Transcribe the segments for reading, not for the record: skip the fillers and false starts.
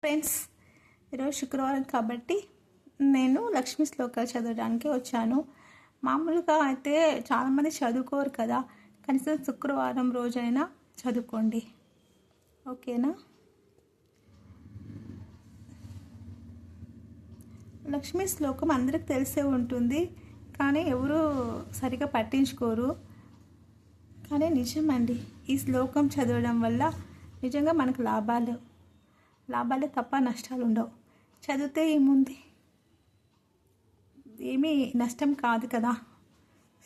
Friends, ఈరోజు శుక్రవారం కాబట్టి నేను లక్ష్మీ శ్లోకాలు చదవడానికి వచ్చాను. మామూలుగా అయితే చాలామంది చదువుకోరు కదా, కనీసం శుక్రవారం రోజైనా చదువుకోండి, ఓకేనా? లక్ష్మీ శ్లోకం అందరికి తెలిసే ఉంటుంది, కానీ ఎవరు సరిగా పట్టించుకోరు. కానీ నిజమండి, ఈ శ్లోకం చదవడం వల్ల నిజంగా మనకు లాభాలే తప్ప నష్టాలు ఉండవు. చదివితే ఏముంది, ఏమీ నష్టం కాదు కదా.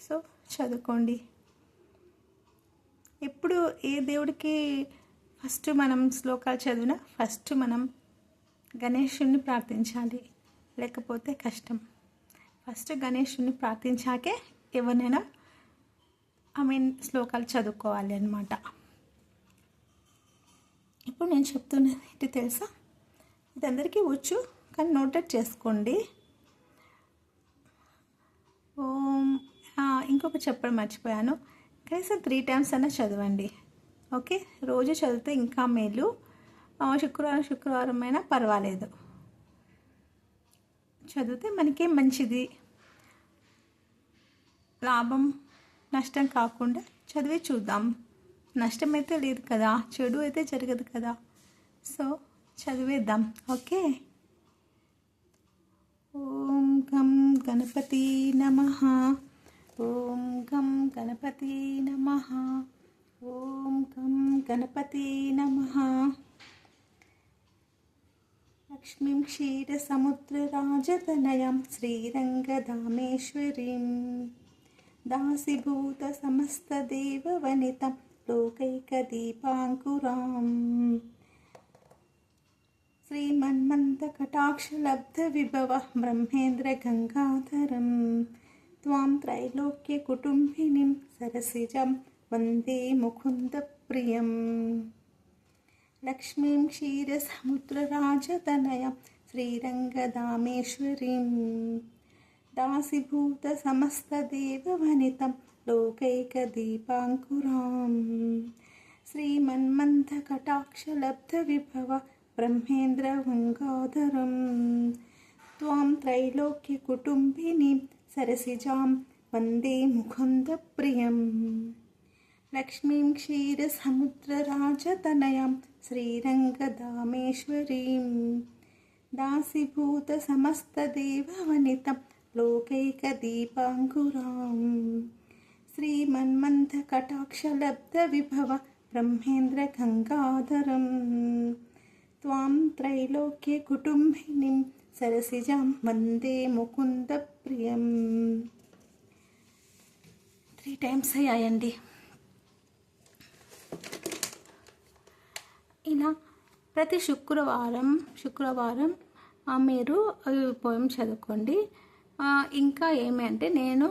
సో చదువుకోండి. ఎప్పుడు ఏ దేవుడికి ఫస్ట్ మనం శ్లోకాలు చదివినా ఫస్ట్ మనం గణేశుని ప్రార్థించాలి, లేకపోతే కష్టం. ఫస్ట్ గణేశుని ప్రార్థించాకే ఎవరినైనా శ్లోకాలు చదువుకోవాలి అన్నమాట. ఇప్పుడు నేను చెప్తున్నది ఏంటి తెలుసా? ఇది అందరికీ వచ్చు, కానీ నోటెడ్ చేసుకోండి. ఇంకొక చెప్పడం మర్చిపోయాను, కనీసం 3 times అయినా చదవండి, ఓకే? రోజు చదివితే ఇంకా మేలు. శుక్రవారం అయినా పర్వాలేదు, చదివితే మనకే మంచిది. లాభం నష్టం కాకుండా చదివి చూద్దాం. నష్టం అయితే లేదు కదా, చెడు అయితే జరగదు కదా. So చదివేద్దాం, okay? ఓం గం గణపతి నమః, ఓం గం గణపతి నమః, ఓం గం గణపతి నమః. లక్ష్మీం క్షీరసముద్రరాజతనయాం శ్రీరంగధామేశ్వరీం దాసీభూత సమస్తదేవవనితం లోకైకదీపాంకురాం శ్రీమన్మంతకటాక్షలబ్ధవిభవ బ్రహ్మేంద్ర గంగాధరం త్వాం త్రైలోక్యకుటుంబినిం సరసిజం వందే ముకుందప్రియం. లక్ష్మీం క్షీరసముద్రరాజతనయాం శ్రీరంగధామేశ్వరీం దాసీభూత సమస్తదేవవనితం లోకైకదీపాంకురాం శ్రీమన్మంతకటాక్షలబ్ధవిభవ బ్రహ్మేంద్ర గంగాధరం త్వాం త్రైలోక్యకుటుంబినిం సరసిజాం వందే ముకుందప్రియం. లక్ష్మీం క్షీరసముద్రరాజతనయాం శ్రీరంగధామేశ్వరీం దాసీభూత సమస్తదేవవనితం లోకైకదీపాంకురాం శ్రీమన్మంతకటాక్షలబ్ధవిభవ బ్రహ్మేంద్ర గంగాధరం త్వాం త్రైలోక్యకుటుంబినిం సరసిజాం వందే ముకుందప్రియం. 3 times అయ్యాయండి. ఇలా ప్రతి శుక్రవారం మీరు పోయం చదువుకోండి. ఇంకా ఏమంటే నేను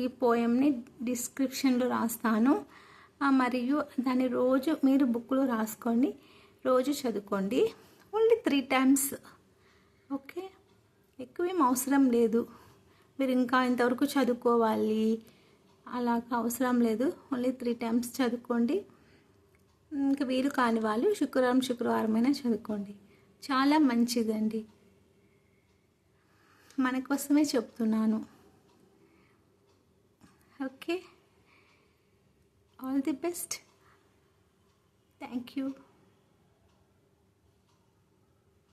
ఈ పోయంని డిస్క్రిప్షన్లో రాస్తాను, మరియు దాన్ని రోజు మీరు బుక్లో రాసుకోండి, రోజు చదువుకోండి. Only 3 times, okay? ఎక్కువేం అవసరం లేదు, మీరు ఇంకా ఇంతవరకు చదువుకోవాలి అలాగా అవసరం లేదు. ఓన్లీ 3 times చదువుకోండి. ఇంకా వీలు కాని వాళ్ళు శుక్రవారం అయినా చదువుకోండి. చాలా మంచిదండి, మన కోసమే చెప్తున్నాను, okay? All the best. Thank you.